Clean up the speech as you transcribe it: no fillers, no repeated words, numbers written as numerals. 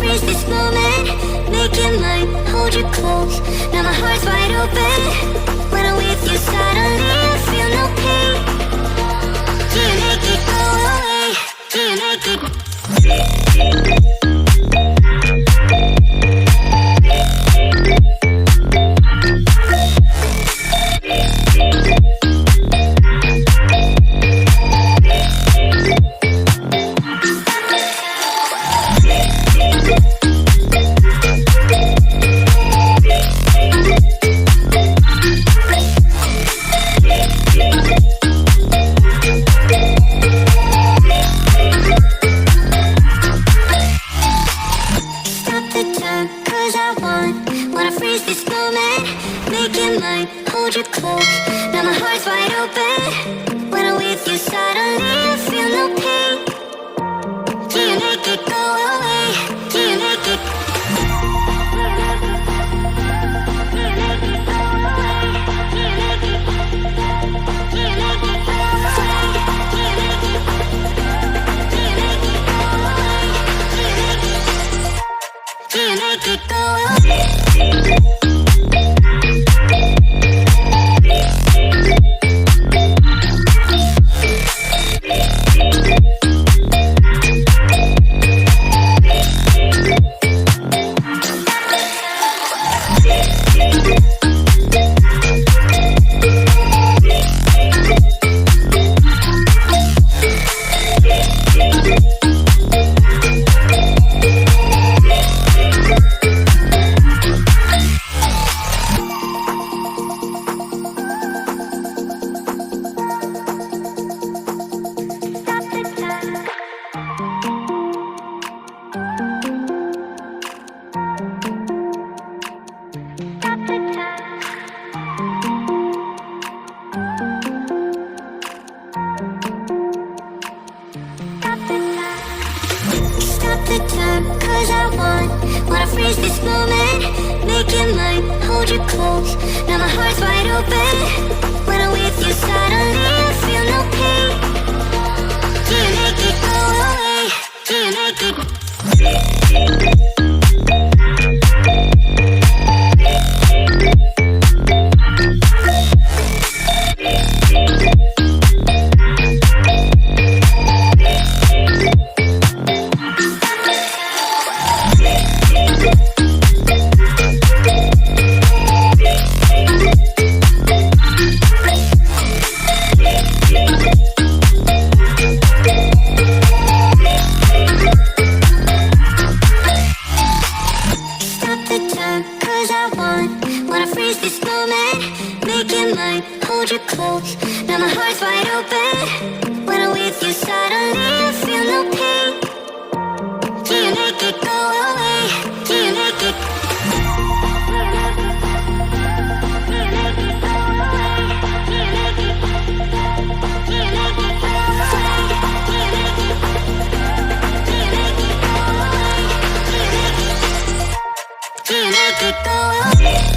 freeze this moment, make it mine, hold you close. Now my heart's wide open. When I'm with you, suddenly I feel no pain. Do you make it go away? Do you make it? Wanna freeze this moment, make it mine, hold you close. Now my heart's wide open. When I'm with you, suddenly I feel no pain. Do you make it go away? Do you make it? Do you make it go away? Do you make it? Do you make it go away? Do you make it? Do you make it go away? Do you make it go away? The time, cause I wanna freeze this moment, make it mine, hold you close. Now my heart's wide open. When I'm with you, suddenly I feel no pain. Do you make it go away? Do you make it? Wanna freeze this moment, make it mine, hold you close. Now my heart's wide open. When I'm with you, suddenly I feel no pain.